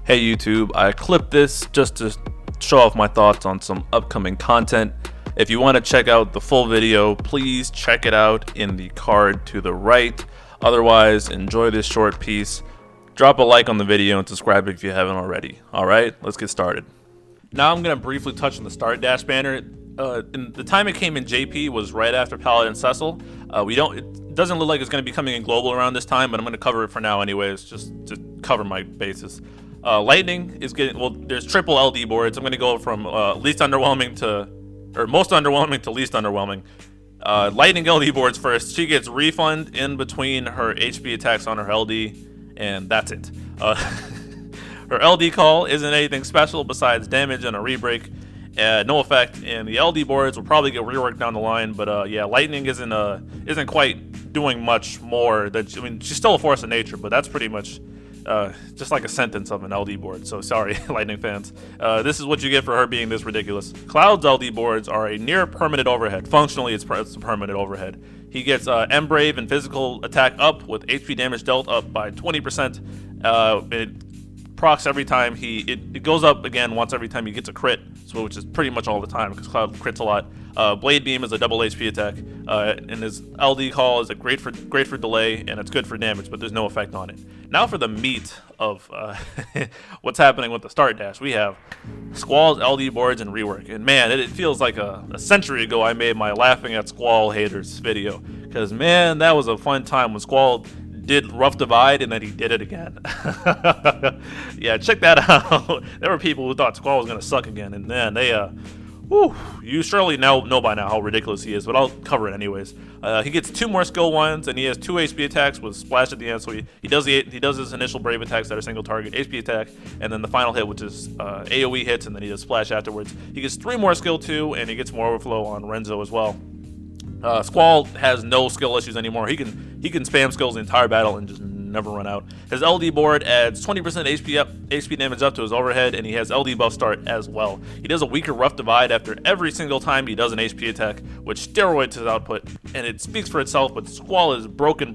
Hey YouTube, I clipped this just to show off my thoughts on some upcoming content. If you want to check out the full video, please check it out in the card to the right. Otherwise, enjoy this short piece. Drop a like on the video and subscribe if you haven't already. Alright, let's get started. Now I'm going to briefly touch on the Start Dash banner. The time it came in JP was right after Paladin Cecil. It doesn't look like it's going to be coming in global around this time, but I'm going to cover it for now anyways, just to cover my bases. Lightning is getting, well, there's triple LD boards. I'm going to go from least underwhelming to, or most underwhelming to least underwhelming. Lightning LD boards first. She gets refund in between her HP attacks on her LD, and that's it. Her LD call isn't anything special besides damage and a rebreak. No effect, and the LD boards will probably get reworked down the line, but yeah, Lightning isn't quite doing much more. I mean, she's still a force of nature, but that's pretty much just like a sentence of an LD board, so sorry, Lightning fans. This is what you get for her being this ridiculous. Cloud's LD boards are a near permanent overhead. Functionally, it's a permanent overhead. He gets Embrave and physical attack up with HP damage dealt up by 20%. It procs every time it goes up again once every time he gets a crit, so which is pretty much all the time because Cloud crits a lot. Blade Beam is a double HP attack, and his LD call is great for delay, and it's good for damage, but there's no effect on it. Now for the meat of what's happening with the Start Dash, we have Squall's LD boards and rework, and man, it feels like a century ago I made my laughing at Squall haters video, because man, that was a fun time when Squall did Rough Divide and then he did it again. Yeah, check that out. There were people who thought Squall was gonna suck again, and then they you surely know by now how ridiculous he is, but I'll cover it anyways. He gets 2 more skill ones, and he has 2 HP attacks with splash at the end. So he does his initial brave attacks that are single target HP attack, and then the final hit, which is AOE hits, and then he does splash afterwards. He gets 3 more skill 2, and he gets more overflow on Renzo as well. Squall has no skill issues anymore. He can spam skills the entire battle and just never run out. His LD board adds 20% HP damage up to his overhead, and he has LD buff start as well. He does a weaker Rough Divide after every single time he does an HP attack, which steroids his output, and it speaks for itself, but Squall is broken.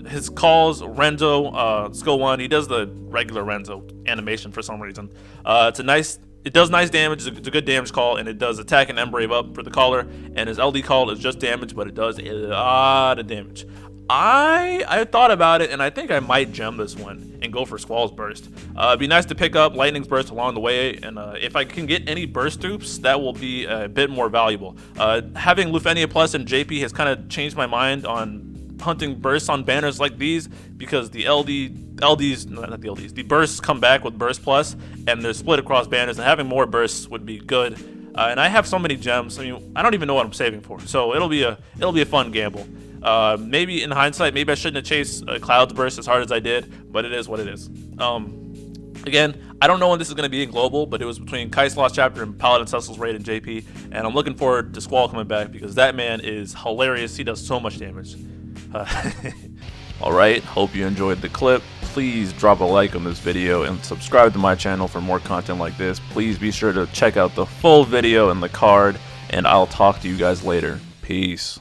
His calls, Renzo, skill 1, he does the regular Renzo animation for some reason. It does nice damage, it's a good damage call, and it does attack and Embrave up for the caller, and his LD call is just damage, but it does a lot of damage. I thought about it, and I think I might gem this one and go for Squall's Burst. It'd be nice to pick up Lightning's Burst along the way, and if I can get any Burst dupes, that will be a bit more valuable. Having Lufenia Plus and JP has kind of changed my mind on hunting bursts on banners like these, because the the bursts come back with Burst Plus, and they're split across banners, and having more bursts would be good. And I have so many gems, I mean, I don't even know what I'm saving for, so it'll be a fun gamble. Maybe in hindsight, maybe I shouldn't have chased Cloud's Burst as hard as I did, but it is what it is. Again, I don't know when this is going to be in global, but it was between Kai's Lost Chapter and Paladin Cecil's raid in JP, and I'm looking forward to Squall coming back because that man is hilarious. He does so much damage. Alright, hope you enjoyed the clip. Please drop a like on this video and subscribe to my channel for more content like this. Please be sure to check out the full video in the card, and I'll talk to you guys later. Peace.